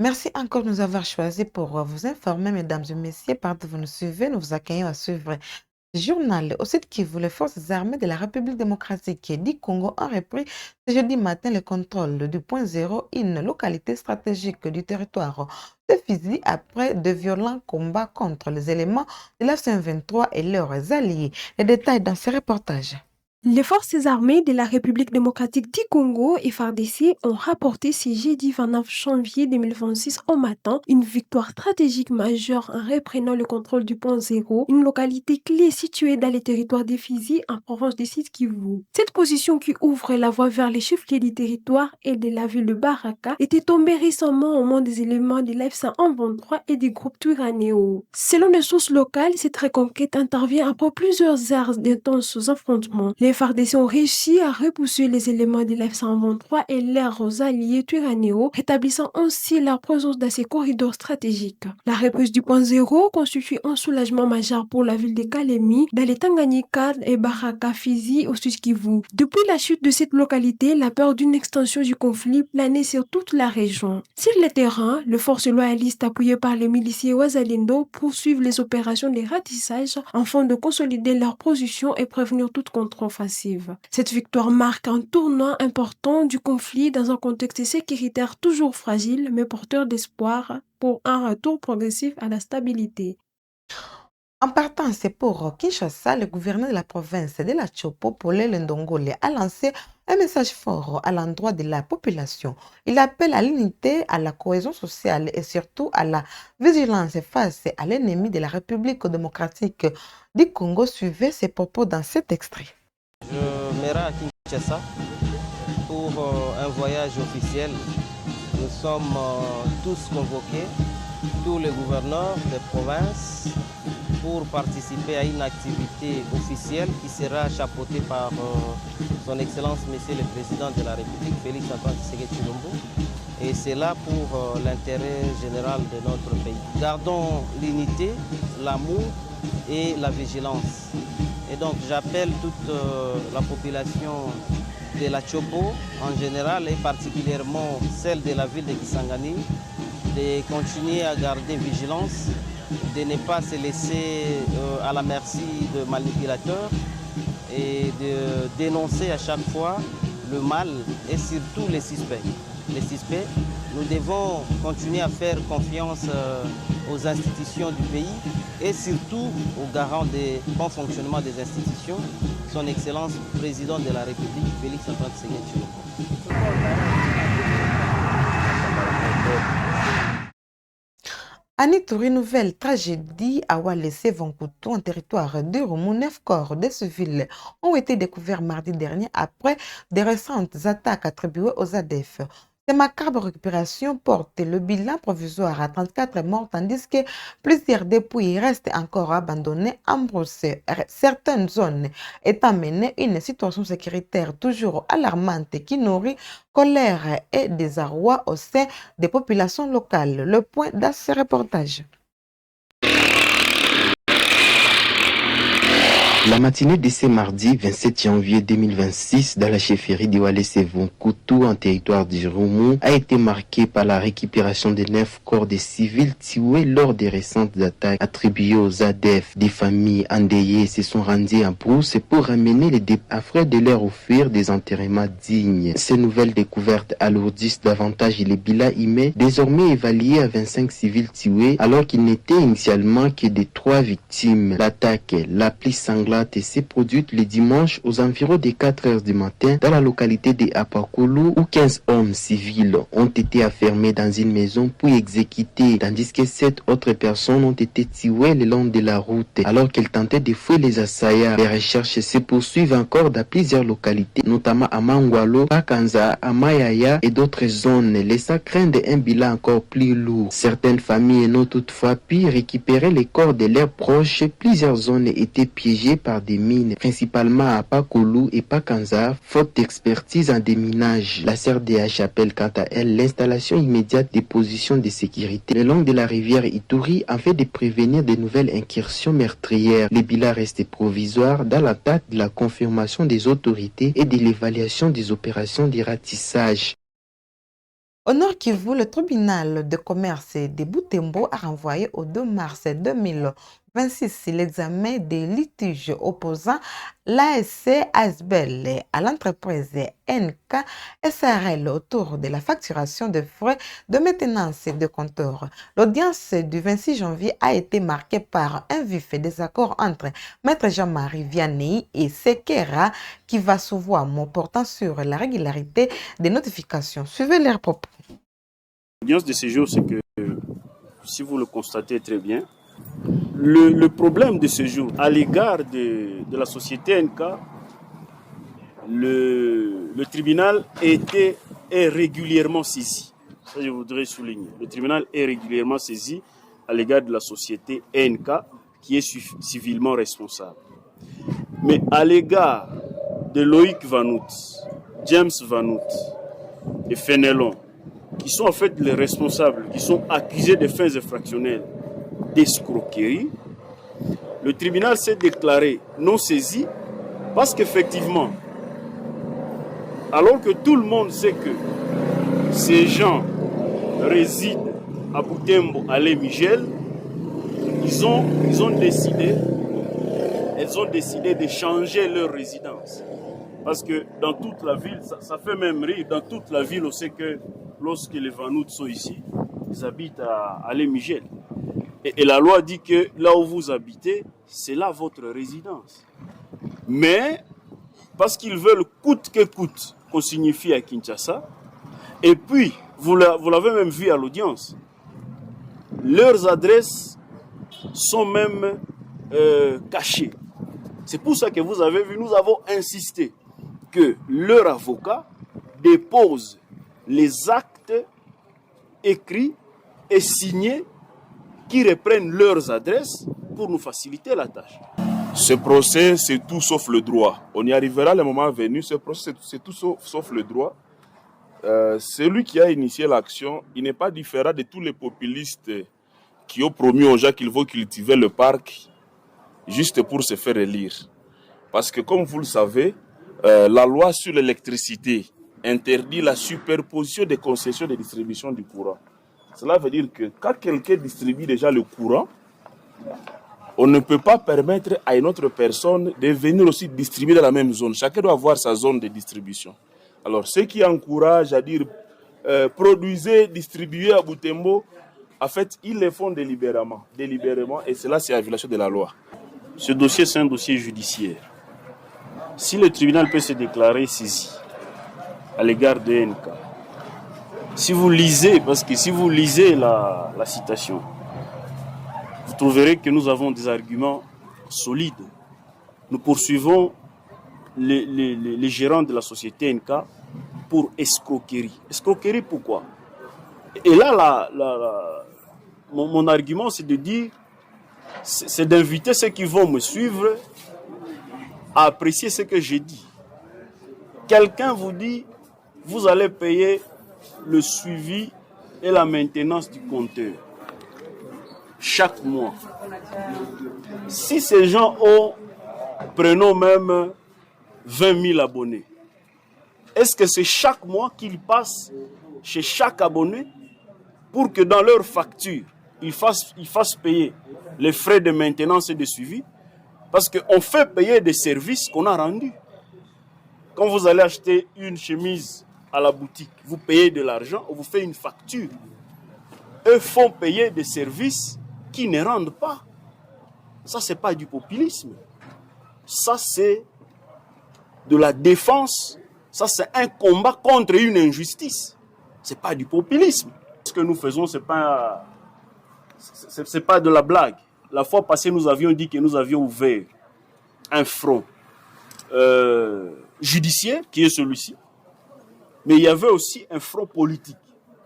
Merci encore de nous avoir choisis pour vous informer, mesdames et messieurs. Partout où vous nous suivez, nous vous accueillons à suivre journal au site Kivu. Les forces armées de la République démocratique du Congo ont repris ce jeudi matin le contrôle du point zéro, une localité stratégique du territoire de Fizi après de violents combats contre les éléments de la FCM23 et leurs alliés. Les détails dans ce reportage. Les forces armées de la République démocratique du Congo, FARDC, ont rapporté ce jeudi 29 janvier 2026 au matin une victoire stratégique majeure en reprenant le contrôle du point zéro, une localité clé située dans les territoires des Fizi en province du Sud Kivu. Cette position qui ouvre la voie vers les chefs-lieux du territoire et de la ville de Baraka était tombée récemment au moment des éléments de l'F-123 et des groupes Twiranéo. Selon des sources locales, cette reconquête intervient après plusieurs heures d'intenses affrontements. Les FARDC ont réussi à repousser les éléments de l'F-123 et leurs alliés Twiranéo, rétablissant ainsi leur présence dans ces corridors stratégiques. La reprise du point zéro constitue un soulagement majeur pour la ville de Kalemi, dans les Tanganyika et Baraka Fizi au Sud Kivu. Depuis la chute de cette localité, la peur d'une extension du conflit planait sur toute la région. Sur le terrain, les forces loyalistes appuyées par les miliciens Wazalendo poursuivent les opérations de ratissage afin de consolider leur position et prévenir toute contre-offensive. Cette victoire marque un tournant important du conflit dans un contexte sécuritaire toujours fragile mais porteur d'espoir pour un retour progressif à la stabilité. En partant, c'est pour Kinshasa, le gouverneur de la province de la Chopo, Paulel Ndongole, a lancé un message fort à l'endroit de la population. Il appelle à l'unité, à la cohésion sociale et surtout à la vigilance face à l'ennemi de la République démocratique du Congo. Suivez ses propos dans cet extrait. Je m'irai à Kinshasa pour un voyage officiel. Nous sommes tous convoqués, tous les gouverneurs des provinces, pour participer à une activité officielle qui sera chapeautée par son Excellence Monsieur le Président de la République, Félix Antoine Tshisekedi Tshilombo. Et c'est là pour l'intérêt général de notre pays. Gardons l'unité, l'amour et la vigilance. Et donc j'appelle toute la population de la Chopo en général et particulièrement celle de la ville de Kisangani de continuer à garder vigilance, de ne pas se laisser à la merci de manipulateurs et de dénoncer à chaque fois le mal et surtout les suspects. Les suspects, nous devons continuer à faire confiance aux institutions du pays et surtout aux garants du bon fonctionnement des institutions, son Excellence Président de la République, Félix Antoine Tshisekedi Tshilombo. Anituri, nouvelle tragédie à Walese Vonkutu, en territoire de Romou. 9 corps de civils ont été découverts mardi dernier après des récentes attaques attribuées aux ADF. Ces macabres récupérations portent le bilan provisoire à 34 morts, tandis que plusieurs dépouilles restent encore abandonnées en brossée. Certaines zones étant menées une situation sécuritaire toujours alarmante qui nourrit colère et désarroi au sein des populations locales. Le point dans ce reportage. La matinée de ce mardi 27 janvier 2026 dans la chefferie de Walese Vonkutu en territoire du Romou a été marquée par la récupération de 9 corps de civils tués lors des récentes attaques attribuées aux ADF. Des familles endeuillées se sont rendues en brousse pour ramener les défunts afin de leur offrir des enterrements dignes. Ces nouvelles découvertes alourdissent davantage les bilans humains, désormais évalués à 25 civils tués alors qu'il n'était initialement que de 3 victimes. L'attaque la plus sanglante s'est produite le dimanche aux environs des 4 heures du matin dans la localité de Apakulu où 15 hommes civils ont été enfermés dans une maison puis exécutés, tandis que 7 autres personnes ont été tuées le long de la route alors qu'elles tentaient de fouiller les assaillants. Les recherches se poursuivent encore dans plusieurs localités, notamment à Mangwalo, Pakanza, à Mayaya et d'autres zones, laissant craindre un bilan encore plus lourd. Certaines familles n'ont toutefois pu récupérer les corps de leurs proches. Plusieurs zones étaient piégées par des mines, principalement à Pakulu et Pakanza, faute d'expertise en déminage. La CRDH appelle quant à elle l'installation immédiate des positions de sécurité le long de la rivière Ituri afin de prévenir de nouvelles incursions meurtrières. Les bilans restent provisoires dans l'attente de la confirmation des autorités et de l'évaluation des opérations de ratissage. Au Nord Kivu, le tribunal de commerce de Butembo a renvoyé au 2 mars 2026 l'examen des litiges opposant l'ASC Asbel à l'entreprise NK SRL autour de la facturation de frais de maintenance de compteurs. L'audience du 26 janvier a été marquée par un vif désaccord entre Maître Jean-Marie Vianney et Sekera qui va s'ouvrir portant sur la régularité des notifications. Suivez leurs propos. L'audience de ce jour, c'est que, si vous le constatez très bien, le problème de ce jour, à l'égard de la société NK, le tribunal est régulièrement saisi. Ça, je voudrais souligner. Le tribunal est régulièrement saisi à l'égard de la société NK, qui est civilement responsable. Mais à l'égard de Loïc Vanout, James Vanout et Fenelon, qui sont en fait les responsables, qui sont accusés de faits infractionnels d'escroquerie, le tribunal s'est déclaré non saisi parce qu'effectivement, alors que tout le monde sait que ces gens résident à Butembo, à Lemigel, ils ont décidé de changer leur résidence. Parce que dans toute la ville, ça fait même rire, dans toute la ville, on sait que lorsque les Vanouts sont ici, ils habitent à Lemigel. Et la loi dit que là où vous habitez, c'est là votre résidence. Mais, parce qu'ils veulent coûte que coûte qu'on signifie à Kinshasa, et puis, vous l'avez même vu à l'audience, leurs adresses sont même cachées. C'est pour ça que vous avez vu, nous avons insisté que leur avocat dépose les actes écrits et signés qui reprennent leurs adresses pour nous faciliter la tâche. Ce procès, c'est tout sauf le droit. On y arrivera le moment venu. Ce procès, c'est tout sauf le droit. Celui qui a initié l'action, il n'est pas différent de tous les populistes qui ont promis aux gens qu'ils vont cultiver le parc juste pour se faire élire. Parce que comme vous le savez, la loi sur l'électricité interdit la superposition des concessions de distribution du courant. Cela veut dire que quand quelqu'un distribue déjà le courant, on ne peut pas permettre à une autre personne de venir aussi distribuer dans la même zone. Chacun doit avoir sa zone de distribution. Alors, ceux qui encouragent à dire produisez, distribuez à Butembo, en fait, ils le font délibérément. Et cela, c'est la violation de la loi. Ce dossier, c'est un dossier judiciaire. Si le tribunal peut se déclarer saisi à l'égard de NK, si vous lisez la citation, vous trouverez que nous avons des arguments solides. Nous poursuivons les gérants de la société NK pour escroquerie. Escroquerie pourquoi? Et là, mon argument, c'est de dire, c'est d'inviter ceux qui vont me suivre à apprécier ce que j'ai dit. Quelqu'un vous dit, vous allez payer le suivi et la maintenance du compteur chaque mois. Si ces gens ont, prenons même 20 000 abonnés, est-ce que c'est chaque mois qu'ils passent chez chaque abonné pour que dans leur facture, ils fassent payer les frais de maintenance et de suivi? Parce qu'on fait payer des services qu'on a rendus. Quand vous allez acheter une chemise à la boutique, vous payez de l'argent, on vous fait une facture. Eux font payer des services qui ne rendent pas. Ça, ce n'est pas du populisme. Ça, c'est de la défense. Ça, c'est un combat contre une injustice. Ce n'est pas du populisme. Ce que nous faisons, ce n'est pas de la blague. La fois passée, nous avions dit que nous avions ouvert un front judiciaire, qui est celui-ci. Mais il y avait aussi un front politique,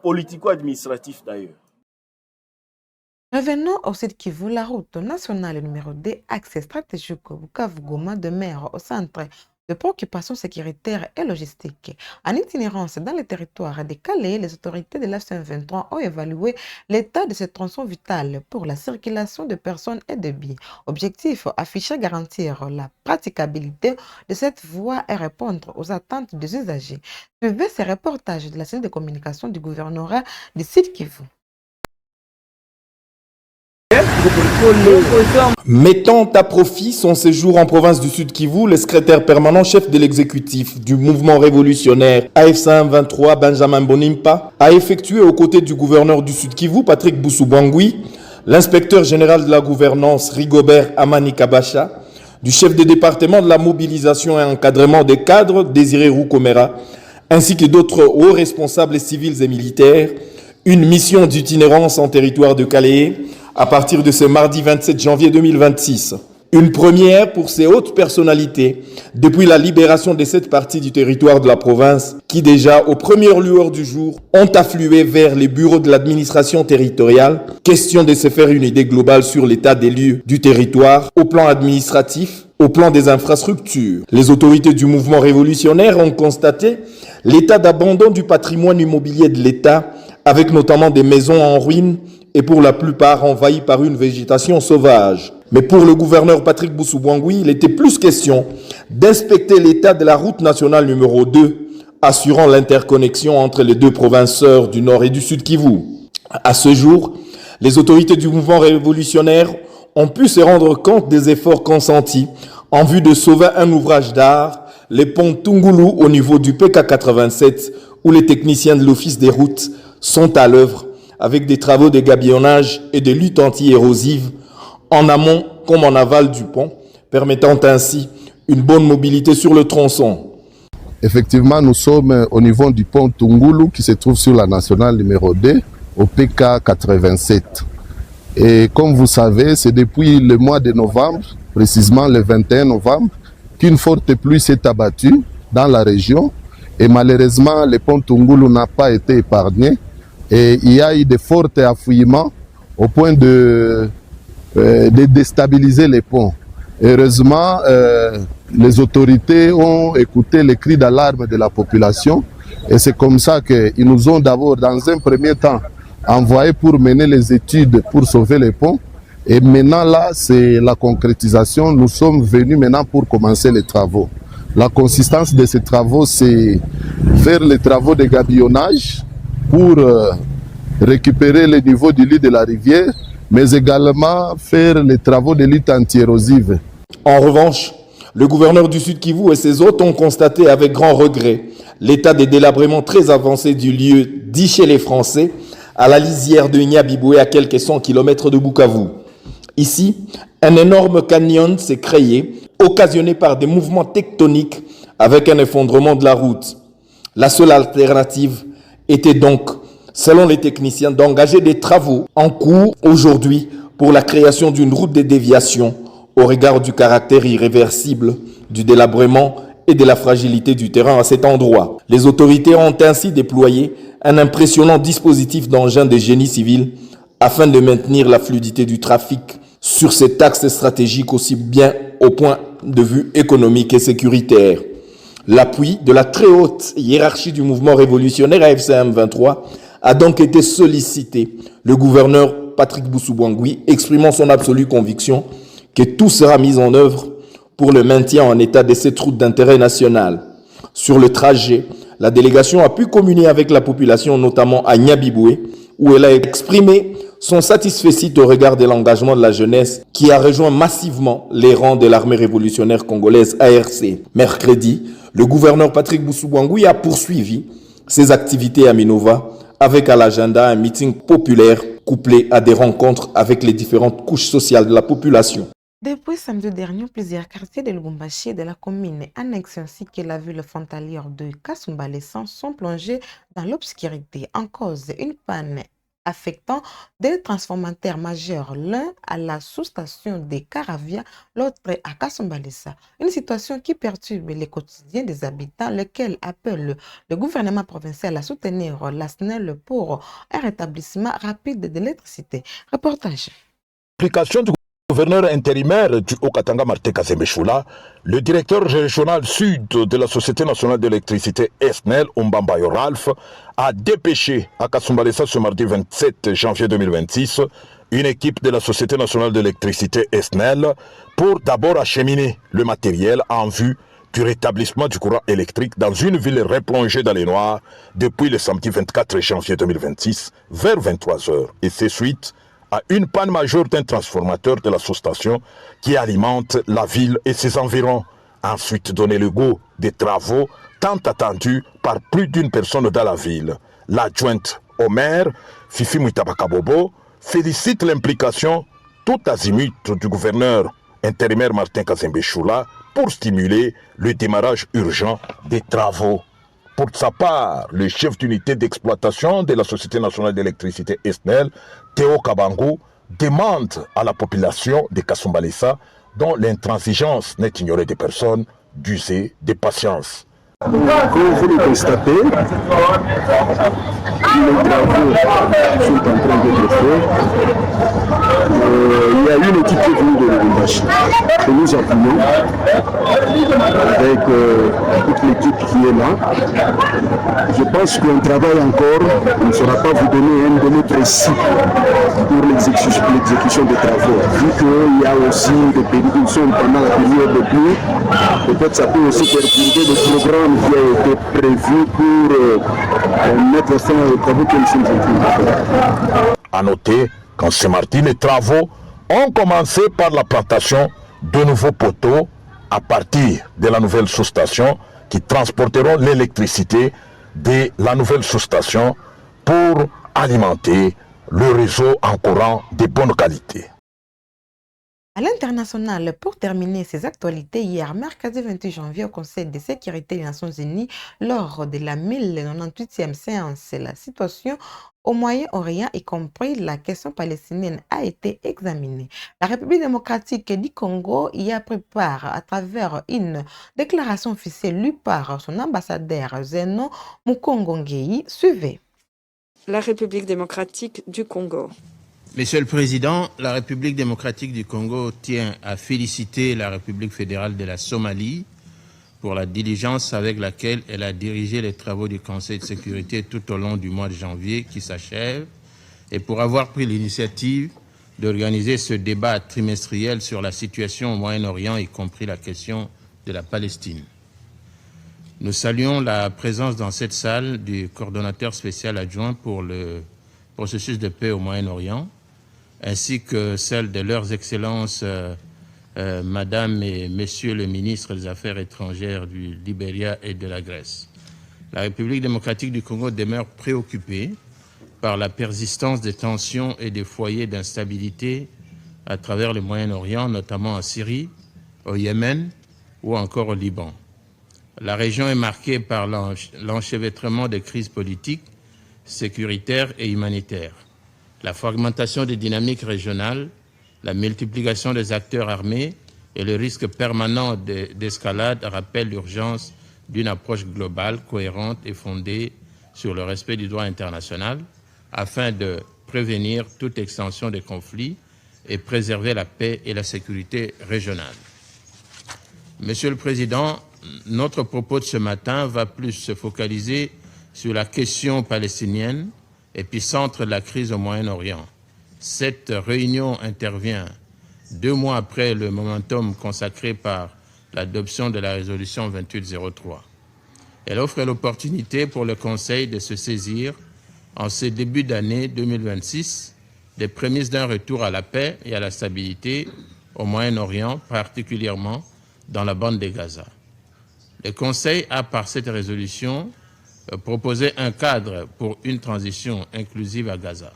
politico-administratif d'ailleurs. Revenons au site Kivu, la route nationale numéro 2, accès stratégique Bukavu-Goma demeure au centre de préoccupations sécuritaires et logistiques. En itinérance dans le territoire des Calais, les autorités de la CM23 ont évalué l'état de ce tronçon vital pour la circulation de personnes et de biens. Objectif affiché garantir la praticabilité de cette voie et répondre aux attentes des usagers. Suivez ces reportages de la cellule de communication du gouvernorat du Sud Kivu. Mettant à profit son séjour en province du Sud Kivu, le secrétaire permanent chef de l'exécutif du mouvement révolutionnaire AF123, Benjamin Bonimpa, a effectué aux côtés du gouverneur du Sud Kivu, Patrick Boussou-Bangui, l'inspecteur général de la gouvernance, Rigobert Amani Kabacha, du chef de département de la mobilisation et encadrement des cadres, Désiré Roukomera, ainsi que d'autres hauts responsables civils et militaires, une mission d'itinérance en territoire de Calais à partir de ce mardi 27 janvier 2026. Une première pour ces hautes personnalités depuis la libération de cette partie du territoire de la province qui déjà, aux premières lueurs du jour, ont afflué vers les bureaux de l'administration territoriale. Question de se faire une idée globale sur l'état des lieux du territoire au plan administratif, au plan des infrastructures. Les autorités du mouvement révolutionnaire ont constaté l'état d'abandon du patrimoine immobilier de l'État, avec notamment des maisons en ruine et pour la plupart envahies par une végétation sauvage. Mais pour le gouverneur Patrick Boussou-Bangui, il était plus question d'inspecter l'état de la route nationale numéro 2, assurant l'interconnexion entre les deux provinces sœurs du Nord et du Sud Kivu. À ce jour, les autorités du mouvement révolutionnaire ont pu se rendre compte des efforts consentis en vue de sauver un ouvrage d'art, les ponts Tungulu au niveau du PK 87, où les techniciens de l'Office des routes sont à l'œuvre avec des travaux de gabionnage et de lutte anti-érosive en amont comme en aval du pont, permettant ainsi une bonne mobilité sur le tronçon. Effectivement, nous sommes au niveau du pont Tungulu qui se trouve sur la nationale numéro 2 au PK 87. Et comme vous savez, c'est depuis le mois de novembre, précisément le 21 novembre, qu'une forte pluie s'est abattue dans la région et malheureusement le pont Tungulu n'a pas été épargné. Et il y a eu de forts affouillements au point de déstabiliser les ponts. Heureusement, les autorités ont écouté les cris d'alarme de la population et c'est comme ça qu'ils nous ont d'abord, dans un premier temps, envoyé pour mener les études pour sauver les ponts. Et maintenant là, c'est la concrétisation. Nous sommes venus maintenant pour commencer les travaux. La consistance de ces travaux, c'est faire les travaux de gabillonnage pour récupérer le niveau du lit de la rivière, mais également faire les travaux de lutte anti-érosive. En revanche, le gouverneur du Sud Kivu et ses hôtes ont constaté avec grand regret l'état de délabrement très avancé du lieu dit chez les Français à la lisière de Nyabiboué à quelques 100 km de Bukavu. Ici, un énorme canyon s'est créé, occasionné par des mouvements tectoniques avec un effondrement de la route. La seule alternative était donc, selon les techniciens, d'engager des travaux en cours aujourd'hui pour la création d'une route de déviation au regard du caractère irréversible du délabrement et de la fragilité du terrain à cet endroit. Les autorités ont ainsi déployé un impressionnant dispositif d'engins de génie civil afin de maintenir la fluidité du trafic sur cet axe stratégique aussi bien au point de vue économique et sécuritaire. L'appui de la très haute hiérarchie du mouvement révolutionnaire AFCM23 a donc été sollicité. Le gouverneur Patrick Boussou-Bangui exprimant son absolue conviction que tout sera mis en œuvre pour le maintien en état de cette route d'intérêt national. Sur le trajet, la délégation a pu communier avec la population, notamment à Nyabiboué, où elle a exprimé son satisfecit au regard de l'engagement de la jeunesse qui a rejoint massivement les rangs de l'armée révolutionnaire congolaise ARC. Mercredi, le gouverneur Patrick Boussou-Bangui a poursuivi ses activités à Minova avec à l'agenda un meeting populaire couplé à des rencontres avec les différentes couches sociales de la population. Depuis samedi dernier, plusieurs quartiers de Lubumbashi et de la commune annexe ainsi que la ville frontalière de Kasumbalesa sont plongés dans l'obscurité en cause une panne affectant des transformateurs majeurs, l'un à la sous-station de Caravia, l'autre à Kasumbalesa. Une situation qui perturbe le quotidien des habitants, lequel appelle le gouvernement provincial à soutenir la SNEL pour un rétablissement rapide de l'électricité. Reportage. L'application du gouverneur intérimaire du Haut-Katanga, Martin Kazembe-Choula, le directeur régional sud de la Société nationale d'électricité SNEL, Umbambayo Ralph, a dépêché à Kasumbalesa ce mardi 27 janvier 2026 une équipe de la Société nationale d'électricité SNEL pour d'abord acheminer le matériel en vue du rétablissement du courant électrique dans une ville replongée dans les noirs depuis le samedi 24 janvier 2026 vers 23h. Et c'est suite à une panne majeure d'un transformateur de la sous-station qui alimente la ville et ses environs. Ensuite, donner le goût des travaux tant attendus par plus d'une personne dans la ville. L'adjointe au maire, Fifi Mouitabakabobo, félicite l'implication tout azimut du gouverneur intérimaire Martin Kazembe-Choula pour stimuler le démarrage urgent des travaux. Pour sa part, le chef d'unité d'exploitation de la Société nationale d'électricité SNEL, Théo Kabangou, demande à la population de Kasumbalesa, dont l'intransigeance n'est ignorée des personnes, d'user de patience. Comme vous le constatez, les travaux sont en train d'être faits. Il y a une équipe qui est venue de Lubumbashi que nous appuyons avec toute l'équipe qui est là. Je pense qu'on travaille encore. On ne saura pas vous donner un délai précis pour l'exécution des travaux. Vu qu'il y a aussi des pédictions pendant la période de pluie, peut-être ça peut aussi perturber le programme qui a été prévu pour mettre fin aux travaux que nous sommes en train de faire. À noter qu'en ce mardi, les travaux ont commencé par la plantation de nouveaux poteaux à partir de la nouvelle sous-station qui transporteront l'électricité de la nouvelle sous-station pour alimenter le réseau en courant de bonne qualité. À l'international, pour terminer ces actualités, hier, mercredi 28 janvier, au Conseil de sécurité des Nations Unies, lors de la 1098e séance, la situation au Moyen-Orient, y compris la question palestinienne, a été examinée. La République démocratique du Congo y a pris part à travers une déclaration officielle lue par son ambassadeur Zeno Mukongo-Ngueyi. Suivez. La République démocratique du Congo. Monsieur le Président, la République démocratique du Congo tient à féliciter la République fédérale de la Somalie pour la diligence avec laquelle elle a dirigé les travaux du Conseil de sécurité tout au long du mois de janvier qui s'achève et pour avoir pris l'initiative d'organiser ce débat trimestriel sur la situation au Moyen-Orient, y compris la question de la Palestine. Nous saluons la présence dans cette salle du coordonnateur spécial adjoint pour le processus de paix au Moyen-Orient, ainsi que celle de leurs excellences, Madame et Messieurs les ministres des Affaires étrangères du Libéria et de la Grèce. La République démocratique du Congo demeure préoccupée par la persistance des tensions et des foyers d'instabilité à travers le Moyen-Orient, notamment en Syrie, au Yémen ou encore au Liban. La région est marquée par l'enchevêtrement des crises politiques, sécuritaires et humanitaires. La fragmentation des dynamiques régionales, la multiplication des acteurs armés et le risque permanent d'escalade rappellent l'urgence d'une approche globale, cohérente et fondée sur le respect du droit international afin de prévenir toute extension des conflits et préserver la paix et la sécurité régionale. Monsieur le Président, notre propos de ce matin va plus se focaliser sur la question palestinienne, épicentre de la crise au Moyen-Orient. Cette réunion intervient 2 mois après le momentum consacré par l'adoption de la résolution 2803. Elle offre l'opportunité pour le Conseil de se saisir, en ce début d'année 2026, des prémices d'un retour à la paix et à la stabilité au Moyen-Orient, particulièrement dans la bande de Gaza. Le Conseil a, par cette résolution, proposé un cadre pour une transition inclusive à Gaza,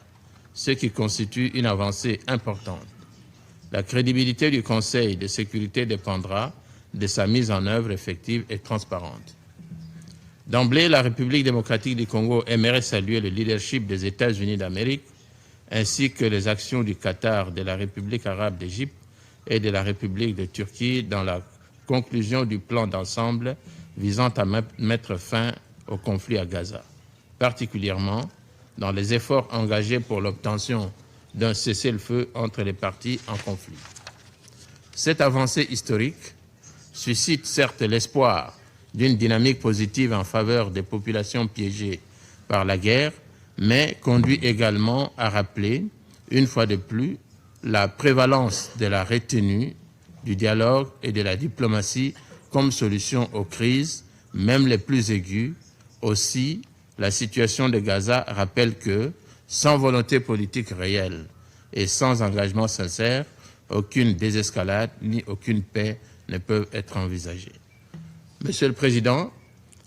ce qui constitue une avancée importante. La crédibilité du Conseil de sécurité dépendra de sa mise en œuvre effective et transparente. D'emblée, la République démocratique du Congo aimerait saluer le leadership des États-Unis d'Amérique ainsi que les actions du Qatar, de la République arabe d'Égypte et de la République de Turquie dans la conclusion du plan d'ensemble visant à mettre fin au conflit à Gaza, particulièrement dans les efforts engagés pour l'obtention d'un cessez-le-feu entre les parties en conflit. Cette avancée historique suscite certes l'espoir d'une dynamique positive en faveur des populations piégées par la guerre, mais conduit également à rappeler, une fois de plus, la prévalence de la retenue, du dialogue et de la diplomatie comme solution aux crises, même les plus aiguës. Aussi, la situation de Gaza rappelle que, sans volonté politique réelle et sans engagement sincère, aucune désescalade ni aucune paix ne peuvent être envisagées. Monsieur le Président,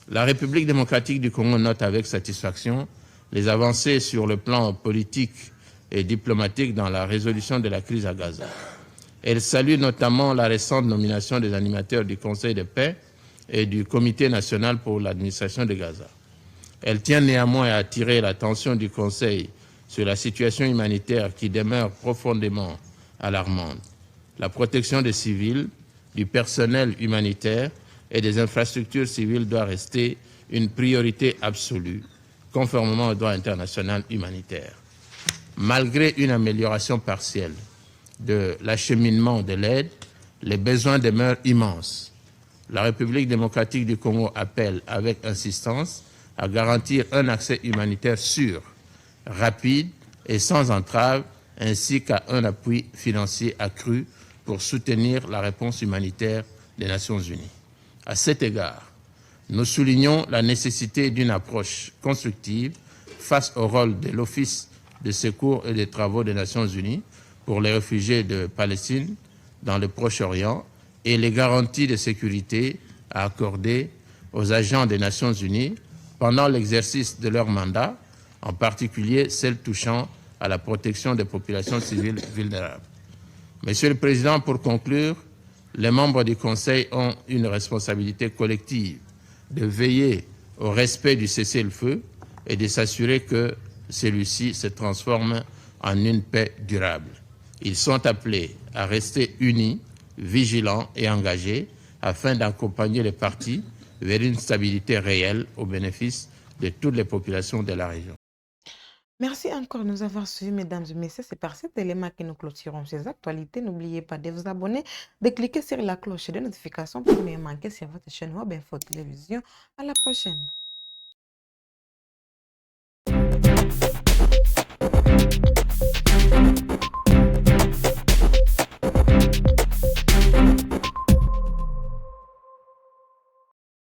la République démocratique du Congo note avec satisfaction les avancées sur le plan politique et diplomatique dans la résolution de la crise à Gaza. Elle salue notamment la récente nomination des animateurs du Conseil de paix et du Comité national pour l'administration de Gaza. Elle tient néanmoins à attirer l'attention du Conseil sur la situation humanitaire qui demeure profondément alarmante. La protection des civils, du personnel humanitaire et des infrastructures civiles doit rester une priorité absolue, conformément au droit international humanitaire. Malgré une amélioration partielle de l'acheminement de l'aide, les besoins demeurent immenses. La République démocratique du Congo appelle avec insistance à garantir un accès humanitaire sûr, rapide et sans entrave, ainsi qu'à un appui financier accru pour soutenir la réponse humanitaire des Nations Unies. À cet égard, nous soulignons la nécessité d'une approche constructive face au rôle de l'Office de secours et des travaux des Nations Unies pour les réfugiés de Palestine dans le Proche-Orient et les garanties de sécurité à accorder aux agents des Nations Unies pendant l'exercice de leur mandat, en particulier celles touchant à la protection des populations civiles vulnérables. Monsieur le Président, pour conclure, les membres du Conseil ont une responsabilité collective de veiller au respect du cessez-le-feu et de s'assurer que celui-ci se transforme en une paix durable. Ils sont appelés à rester unis, vigilants et engagés afin d'accompagner les parties vers une stabilité réelle au bénéfice de toutes les populations de la région. Merci encore de nous avoir suivis, mesdames et messieurs. C'est par cet élément que nous clôturons ces actualités. N'oubliez pas de vous abonner, de cliquer sur la cloche de notification pour ne manquer sur votre chaîne Web Info Télévision. À la prochaine.